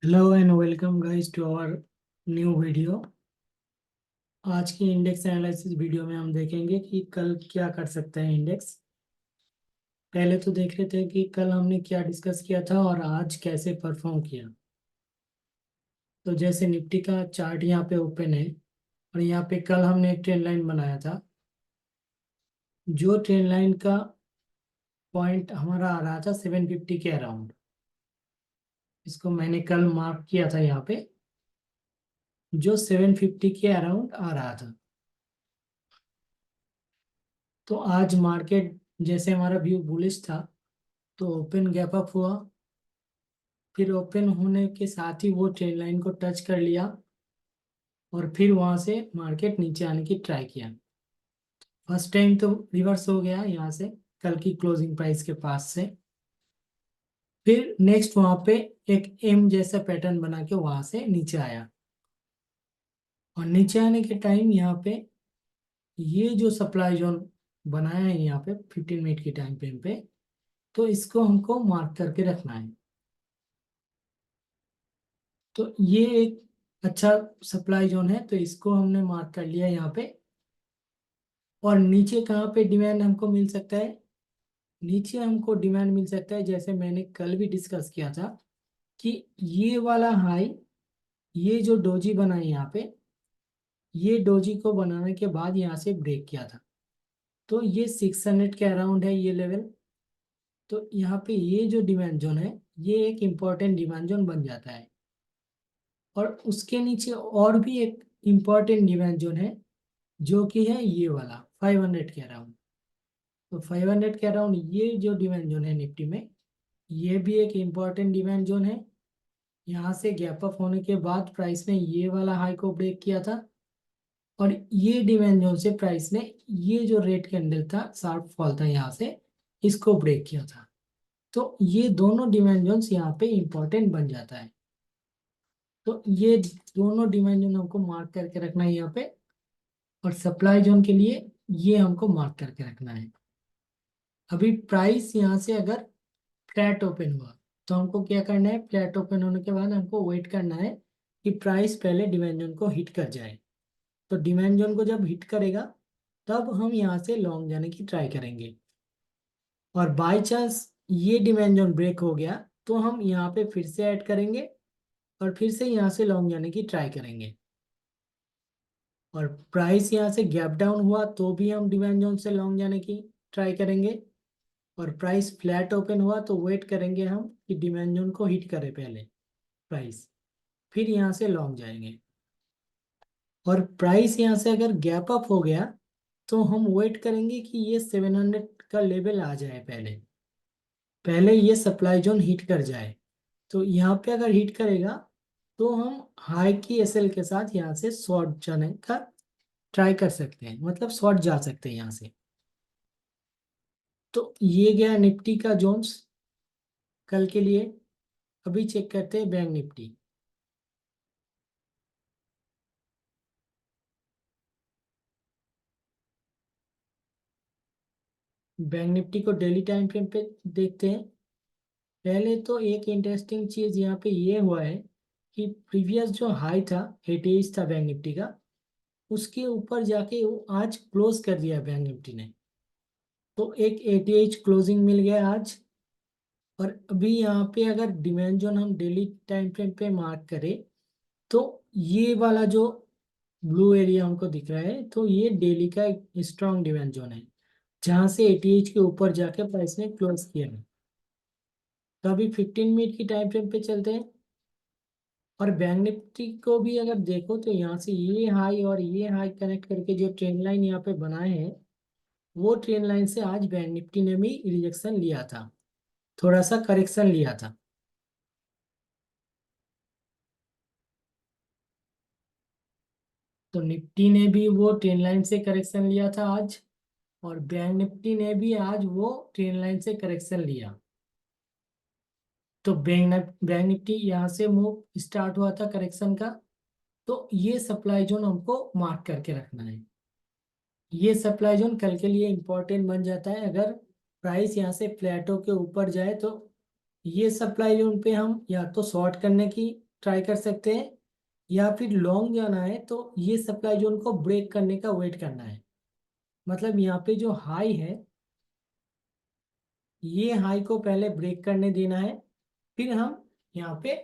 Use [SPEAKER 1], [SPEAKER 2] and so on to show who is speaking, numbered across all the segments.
[SPEAKER 1] Hello and welcome guys to our new video. आज की index analysis video में हम देखेंगे कि कल क्या कर सकते हैं इंडेक्स। पहले तो देख रहे थे कि कल हमने क्या डिस्कस किया था और आज कैसे परफॉर्म किया। तो जैसे निफ्टी का चार्ट यहाँ पे ओपन है और यहाँ पे कल हमने एक ट्रेंड लाइन बनाया था। जो ट्रेंड लाइन का पॉइंट हमारा आ रहा था 750 के अराउंड, इसको मैंने कल मार्क किया था यहाँ पे, जो 750 के अराउंड आ रहा था। तो आज मार्केट जैसे हमारा व्यू बुलिश था, तो ओपन गैप अप हुआ। फिर ओपन होने के साथ ही वो ट्रेंड लाइन को टच कर लिया और फिर वहां से मार्केट नीचे आने की ट्राई किया। फर्स्ट टाइम तो रिवर्स हो गया यहाँ से, कल की क्लोजिंग प्राइस के पास से। फिर नेक्स्ट वहां पे एक एम जैसा पैटर्न बना के वहां से नीचे आया। और नीचे आने के टाइम यहाँ पे ये जो सप्लाई जोन बनाया है यहाँ पे 15 मिनट की टाइम फ्रेम पे, तो इसको हमको मार्क करके रखना है। तो ये एक अच्छा सप्लाई जोन है, तो इसको हमने मार्क कर लिया यहाँ पे। और नीचे कहाँ पे डिमांड हमको मिल सकता है? नीचे हमको डिमांड मिल सकता है, जैसे मैंने कल भी डिस्कस किया था, कि ये वाला हाई, ये जो डोजी बना है यहाँ पे, ये डोजी को बनाने के बाद यहाँ से ब्रेक किया था। तो ये 600 के अराउंड है ये लेवल। तो यहाँ पे ये जो डिमांड जोन है, ये एक इम्पॉर्टेंट डिमांड जोन बन जाता है। और उसके नीचे और भी एक इम्पॉर्टेंट डिमांड जोन है, जो कि है ये वाला 500 के अराउंड। तो 500 के अराउंड ये जो डिमांड जोन है निफ्टी में, ये भी एक इम्पॉर्टेंट डिमांड जोन है। यहाँ से गैप अप होने के बाद प्राइस ने ये वाला हाई को ब्रेक किया था, और ये डिमांड जोन से प्राइस ने ये जो रेड कैंडल था, शार्प फॉल था यहाँ से, इसको ब्रेक किया था। तो ये दोनों डिमांड जोन्स यहाँ पे इम्पोर्टेंट बन जाता है। तो ये दोनों डिमांड जोन हमको मार्क करके रखना है यहाँ पे। और सप्लाई जोन के लिए ये हमको मार्क करके रखना है। अभी प्राइस यहाँ से अगर फ्लैट ओपन हुआ, तो हमको क्या करना है? फ्लैट ओपन होने के बाद हमको वेट करना है कि प्राइस पहले डिमांड जोन को हिट कर जाए। तो डिमांड जोन को जब हिट करेगा, तब हम यहाँ से लॉन्ग जाने की ट्राई करेंगे। और बाय चांस ये डिमांड जोन ब्रेक हो गया, तो हम यहाँ पे फिर से ऐड करेंगे और फिर से यहाँ से लॉन्ग जाने की ट्राई करेंगे। और प्राइस यहाँ से गैप डाउन हुआ, तो भी हम डिमांड जोन से लॉन्ग जाने की ट्राई करेंगे। और प्राइस फ्लैट ओपन हुआ, तो वेट करेंगे हम कि डिमांड जोन को हिट करे पहले प्राइस, फिर यहाँ से लॉन्ग जाएंगे। और प्राइस यहाँ से अगर गैप अप हो गया, तो हम वेट करेंगे कि ये 700 का लेवल आ जाए, पहले पहले ये सप्लाई जोन हिट कर जाए। तो यहाँ पे अगर हिट करेगा, तो हम हाई की एसएल के साथ यहाँ से शॉर्ट जाने का ट्राई कर सकते हैं, मतलब शॉर्ट जा सकते हैं यहाँ से। तो ये गया निफ्टी का जोन्स कल के लिए। अभी चेक करते हैं बैंक निफ्टी। बैंक निफ्टी को डेली टाइम फ्रेम पे देखते हैं। पहले तो एक इंटरेस्टिंग चीज यहाँ पे ये हुआ है कि प्रीवियस जो हाई था, 88 था बैंक निफ्टी का, उसके ऊपर जाके वो आज क्लोज कर दिया बैंक निफ्टी ने। तो एक 88 क्लोजिंग मिल गया आज। और अभी यहाँ पे अगर डिमांड जोन हम डेली टाइम फ्रेम पे मार्क करें, तो ये वाला जो ब्लू एरिया हमको दिख रहा है, तो ये डेली का एक स्ट्रॉन्ग डिमांड जोन है, जहाँ से 88 के ऊपर जाके प्राइस ने क्लोज किया है। तो अभी 15 मिनट की टाइम फ्रेम पे चलते हैं। और बैंक निफ्टी को भी अगर देखो, तो यहाँ से ये हाई और ये हाई कनेक्ट करके जो ट्रेंड लाइन यहाँ पे बनाए हैं, वो ट्रेंड लाइन से आज बैंक निफ्टी ने भी रिजेक्शन लिया था, थोड़ा सा करेक्शन लिया था। तो निफ्टी ने भी वो ट्रेंड लाइन से करेक्शन लिया था आज, और बैंक निफ्टी ने भी आज वो ट्रेंड लाइन से करेक्शन लिया। तो बैंक निफ्टी यहाँ से मूव स्टार्ट हुआ था करेक्शन का। तो ये सप्लाई जोन हमको मार्क करके रखना है। ये सप्लाई जोन कल के लिए इंपॉर्टेंट बन जाता है। अगर प्राइस यहाँ से फ्लैटो के ऊपर जाए, तो ये सप्लाई जोन पे हम या तो शॉर्ट करने की ट्राई कर सकते हैं, या फिर लॉन्ग जाना है तो ये सप्लाई जोन को ब्रेक करने का वेट करना है। मतलब यहाँ पे जो हाई है, ये हाई को पहले ब्रेक करने देना है, फिर हम यहाँ पे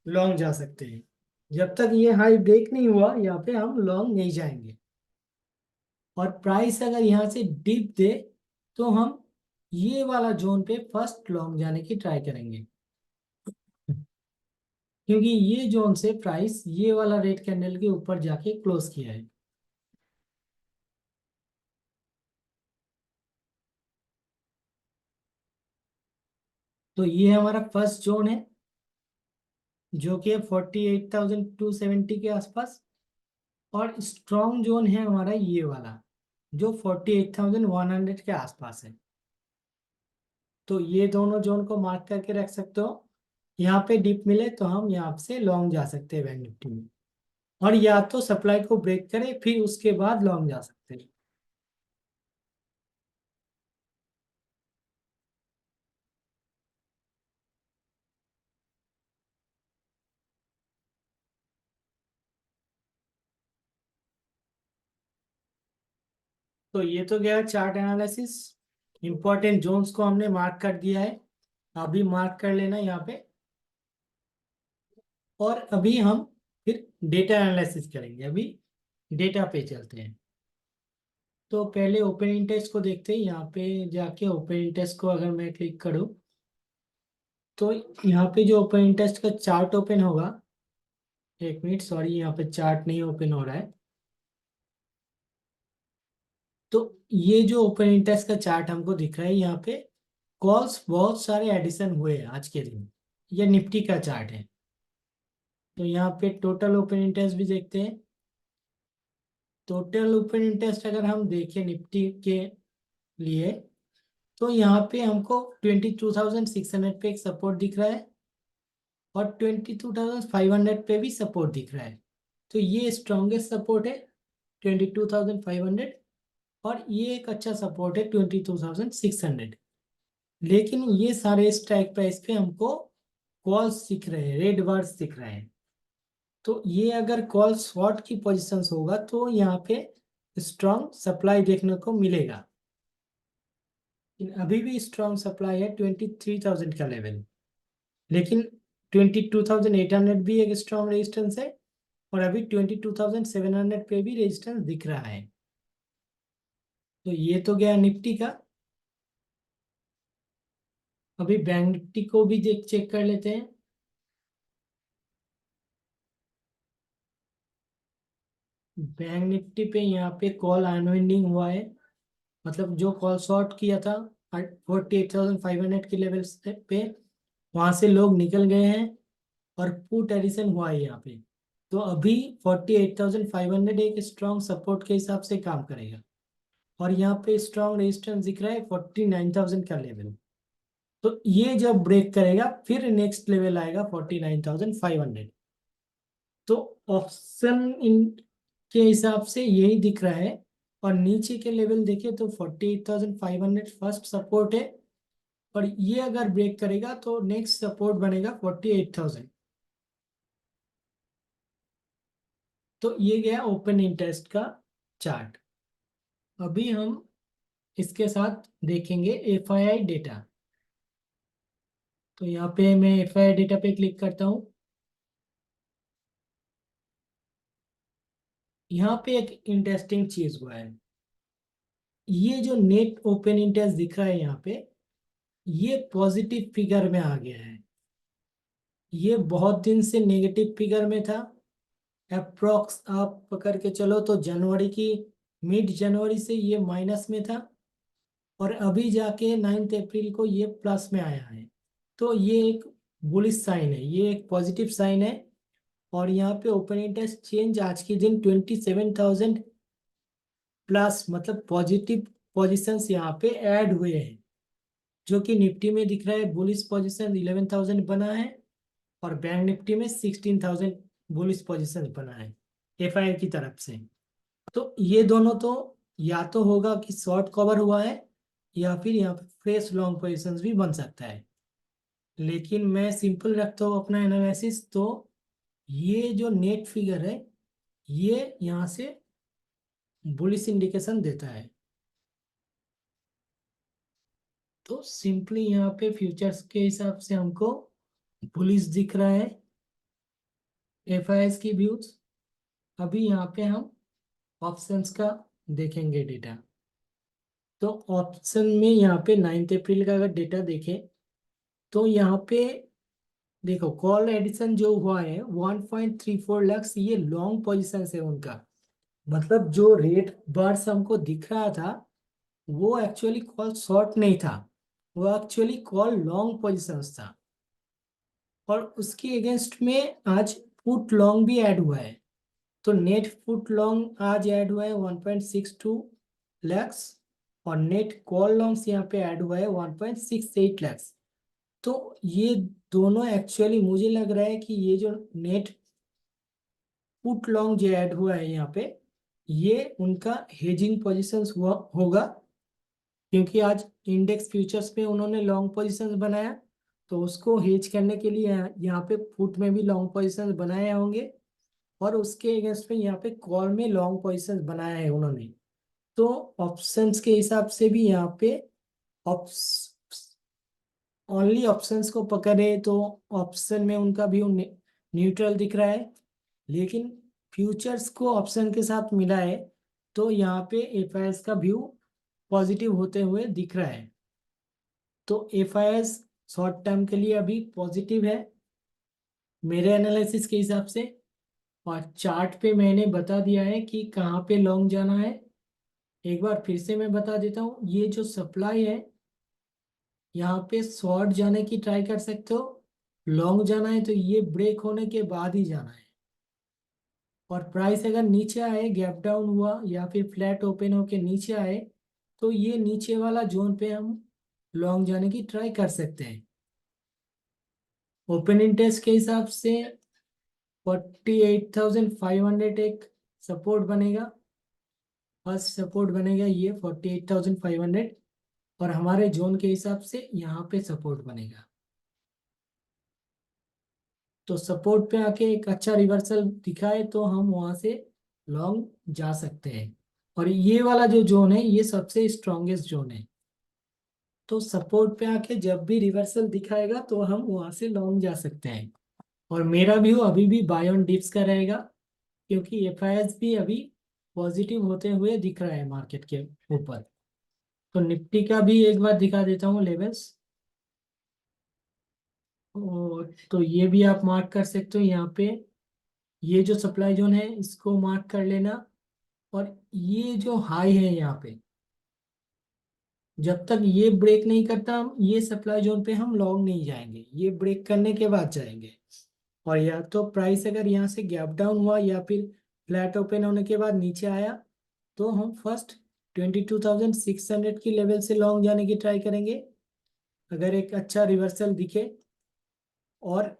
[SPEAKER 1] लॉन्ग जा सकते हैं। जब तक ये हाई ब्रेक नहीं हुआ, यहाँ पे हम लॉन्ग नहीं जाएंगे। और प्राइस अगर यहाँ से डिप दे तो हम ये वाला जोन पे फर्स्ट लॉन्ग जाने की ट्राई करेंगे, क्योंकि ये जोन से प्राइस ये वाला रेड कैंडल के ऊपर जाके क्लोज किया है। तो ये हमारा फर्स्ट जोन है, जो कि है 48,270 के आसपास। और स्ट्रॉन्ग जोन है हमारा ये वाला, जो 48,100 के आसपास है। तो ये दोनों जोन को मार्क करके रख सकते हो। यहाँ पे डिप मिले तो हम यहाँ से लॉन्ग जा सकते हैं बैंक निफ्टी में, और या तो सप्लाई को ब्रेक करे फिर उसके बाद लॉन्ग जा सकते हैं। तो ये तो गया चार्ट एनालिसिस। इंपॉर्टेंट जोन्स को हमने मार्क कर दिया है, अभी मार्क कर लेना यहाँ पे। और अभी हम फिर डेटा एनालिसिस करेंगे। अभी डेटा पे चलते हैं। तो पहले ओपन इंटरेस्ट को देखते हैं। यहाँ पे जाके ओपन इंटरेस्ट को अगर मैं क्लिक करूँ, तो यहाँ पे जो ओपन इंटरेस्ट का चार्ट ओपन होगा, एक मिनट, सॉरी, यहाँ पे चार्ट नहीं ओपन हो रहा है। तो ये जो ओपन इंटरेस्ट का चार्ट हमको दिख रहा है, यहाँ पे कॉल्स बहुत सारे एडिशन हुए हैं आज के दिन। ये निफ्टी का चार्ट है। तो यहाँ पे टोटल ओपन इंटरेस्ट भी देखते हैं। टोटल ओपन इंटरेस्ट अगर हम देखें निफ्टी के लिए, तो यहाँ पे हमको 22,600 पे एक सपोर्ट दिख रहा है, और 22,500 पे भी सपोर्ट दिख रहा है। तो ये स्ट्रॉन्गेस्ट सपोर्ट है 22,500, और ये एक अच्छा सपोर्ट है 22,600। लेकिन ये सारे स्ट्राइक प्राइस पे हमको कॉल्स दिख रहे हैं, रेड बार्स दिख रहे हैं। तो ये अगर कॉल शॉर्ट की पोजीशंस होगा तो यहाँ पे स्ट्रॉन्ग सप्लाई देखने को मिलेगा। लेकिन अभी भी स्ट्रॉन्ग सप्लाई है 23,000 का लेवल। लेकिन 22,800 भी एक स्ट्रॉन्ग रेजिस्टेंस है, और अभी 22,700 पे भी रेजिस्टेंस दिख रहा है। तो ये तो गया निफ्टी का। अभी बैंक निफ्टी को भी देख चेक कर लेते हैं। बैंक निफ्टी पे यहाँ पे कॉल अनविंडिंग हुआ है, मतलब जो कॉल शॉर्ट किया था 48,500 के लेवल पे, वहां से लोग निकल गए हैं, और पुट एडिशन हुआ है यहाँ पे। तो अभी 48,500 एक स्ट्रॉन्ग सपोर्ट के हिसाब से काम करेगा, और यहाँ पे स्ट्रॉन्ग रेजिस्टेंस दिख रहा है 49,000 का लेवल। तो ये जब ब्रेक करेगा फिर नेक्स्ट लेवल आएगा 49,500। तो ऑप्शन इन के हिसाब से यही दिख रहा है। और नीचे के लेवल देखें तो 48,500 फर्स्ट सपोर्ट है, और ये अगर ब्रेक करेगा तो नेक्स्ट सपोर्ट बनेगा 48,000। तो ये गया ओपन इंटरेस्ट का चार्ट। अभी हम इसके साथ देखेंगे एफआईआई डेटा। तो यहाँ पे मैं एफआईआई डेटा पे क्लिक करता हूँ। यहाँ पे एक इंटरेस्टिंग चीज हुआ है। ये जो नेट ओपन इंटरेस्ट दिख रहा है यहाँ पे, ये पॉजिटिव फिगर में आ गया है। ये बहुत दिन से नेगेटिव फिगर में था। अप्रोक्स आप पकड़ के चलो तो जनवरी की मिड जनवरी से ये माइनस में था, और अभी जाके 9 अप्रैल को ये प्लस में आया है। तो ये एक बुलिश साइन है, ये एक पॉजिटिव साइन है। और यहाँ पे ओपन इंटरेस्ट चेंज आज के दिन 27,000 प्लस, मतलब पॉजिटिव पोजिशंस यहाँ पे ऐड हुए हैं, जो कि निफ्टी में दिख रहा है बुलिश पोजिशन 11,000 बना है, और बैंक निफ्टी में 16,000 बुलिश पोजिशन बना है एफआई की तरफ से। तो ये दोनों तो या तो होगा कि शॉर्ट कवर हुआ है, या फिर यहाँ पे फ्रेश लॉन्ग पोजिशन भी बन सकता है। लेकिन मैं सिंपल रखता हूँ अपना एनालिसिस। तो ये जो नेट फिगर है ये यहाँ से बुलिश इंडिकेशन देता है। तो सिंपली यहाँ पे फ्यूचर्स के हिसाब से हमको बुलिश दिख रहा है एफआईएस की व्यूज। अभी यहाँ पे हम ऑप्शंस का देखेंगे डेटा। तो ऑप्शन में यहाँ पे 9 अप्रैल का अगर डेटा देखें तो यहाँ पे देखो कॉल एडिशन जो हुआ है 1.34 लाख, ये लॉन्ग पोजीशन है उनका। मतलब जो रेट बार्स हमको दिख रहा था वो एक्चुअली कॉल शॉर्ट नहीं था, वो एक्चुअली कॉल लॉन्ग पोजीशंस था। और उसके अगेंस्ट में आज पुट लॉन्ग भी ऐड हुआ है। तो नेट पुट लॉन्ग आज ऐड हुआ है 1.62 लैक्स और नेट कॉल लॉन्ग्स यहाँ पे ऐड हुआ है 1.68 लैक्स। तो ये दोनों एक्चुअली मुझे लग रहा है कि ये जो नेट पुट लॉन्ग जो ऐड हुआ है यहाँ पे ये उनका हेजिंग पोजीशंस हुआ होगा, क्योंकि आज इंडेक्स फ्यूचर्स में उन्होंने लॉन्ग पोजीशंस बनाया। तो उसको हेज करने के लिए यहाँ पे पुट में भी लॉन्ग पोजीशंस बनाए होंगे और उसके अगेंस्ट में यहाँ पे कॉल में लॉन्ग पोजीशंस बनाया है उन्होंने। तो ऑप्शंस के हिसाब से भी यहाँ पे ओनली ऑप्शंस को पकड़े तो ऑप्शन में उनका व्यू न्यूट्रल दिख रहा है, लेकिन फ्यूचर्स को ऑप्शन के साथ मिला है तो यहाँ पे एफआईएस का व्यू पॉजिटिव होते हुए दिख रहा है। तो एफआईएस शॉर्ट टर्म के लिए अभी पॉजिटिव है मेरे एनालिसिस के हिसाब से। और चार्ट पे मैंने बता दिया है कि कहाँ पे लॉन्ग जाना है। एक बार फिर से मैं बता देता हूँ, ये जो सप्लाई है यहाँ पे शॉर्ट जाने की ट्राई कर सकते हो, लॉन्ग जाना है तो ये ब्रेक होने के बाद ही जाना है। और प्राइस अगर नीचे आए, गैप डाउन हुआ या फिर फ्लैट ओपन होके नीचे आए तो ये नीचे वाला जोन पे हम लॉन्ग जाने की ट्राई कर सकते हैं। ओपन इंटरेस्ट के हिसाब से 48,500 एक सपोर्ट बनेगा, फर्स्ट सपोर्ट बनेगा ये 48,500। और हमारे जोन के हिसाब से यहाँ पे सपोर्ट बनेगा। तो सपोर्ट पे आके एक अच्छा रिवर्सल दिखाए तो हम वहां से लॉन्ग जा सकते हैं। और ये वाला जो जोन है ये सबसे स्ट्रॉन्गेस्ट जोन है। तो सपोर्ट पे आके जब भी रिवर्सल दिखाएगा तो हम वहां से लॉन्ग जा सकते हैं। और मेरा व्यू अभी भी बाय ऑन डिप्स का रहेगा, क्योंकि एफआईएस भी अभी पॉजिटिव होते हुए दिख रहा है मार्केट के ऊपर। तो निफ्टी का भी एक बार दिखा देता हूँ लेवल्स। और तो ये भी आप मार्क कर सकते हो यहाँ पे, ये जो सप्लाई जोन है इसको मार्क कर लेना। और ये जो हाई है यहाँ पे, जब तक ये ब्रेक नहीं करता हम ये सप्लाई जोन पे हम लॉन्ग नहीं जाएंगे, ये ब्रेक करने के बाद जाएंगे। और या तो प्राइस अगर यहाँ से गैप डाउन हुआ या फिर फ्लैट ओपन होने के बाद नीचे आया तो हम फर्स्ट 22,600 की लेवल से लॉन्ग जाने की ट्राई करेंगे अगर एक अच्छा रिवर्सल दिखे। और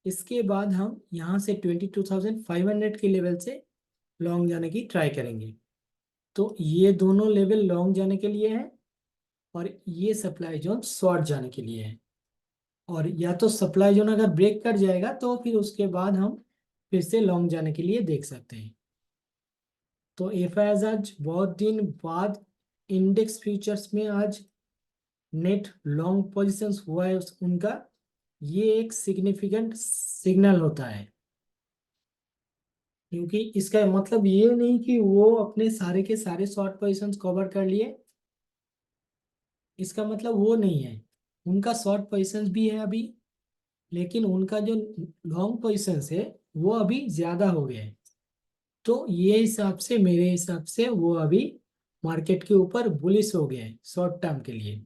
[SPEAKER 1] इसके बाद हम यहाँ से 22,500 की लेवल से लॉन्ग जाने की ट्राई करेंगे। तो ये दोनों लेवल लॉन्ग जाने के लिए है और ये सप्लाई जोन शॉर्ट जाने के लिए है। और या तो सप्लाई जोन अगर ब्रेक कर जाएगा तो फिर उसके बाद हम फिर से लॉन्ग जाने के लिए देख सकते हैं। तो एफआईएस आज बहुत दिन बाद इंडेक्स फ्यूचर्स में आज नेट लॉन्ग पोजीशंस हुआ है उनका, ये एक सिग्निफिकेंट सिग्नल होता है। क्योंकि इसका मतलब ये नहीं कि वो अपने सारे के सारे शॉर्ट पोजीशंस कवर कर लिए, इसका मतलब वो नहीं है। उनका शॉर्ट पोजीशंस भी है अभी, लेकिन उनका जो लॉन्ग पोजीशंस है वो अभी ज्यादा हो गए हैं। तो ये हिसाब से मेरे हिसाब से वो अभी मार्केट के ऊपर बुलिश हो गए हैं शॉर्ट टर्म के लिए।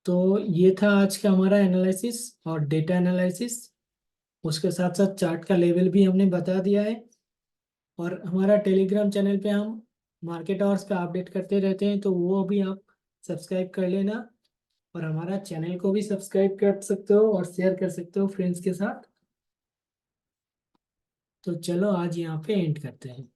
[SPEAKER 1] तो ये था आज का हमारा एनालिसिस और डेटा एनालिसिस। उसके साथ साथ चार्ट का लेवल भी हमने बता दिया है। और हमारा टेलीग्राम चैनल पे हम मार्केट आवर्स पे अपडेट करते रहते हैं, तो वो भी आप सब्सक्राइब कर लेना। और हमारा चैनल को भी सब्सक्राइब कर सकते हो और शेयर कर सकते हो फ्रेंड्स के साथ। तो चलो आज यहाँ पे एंड करते हैं।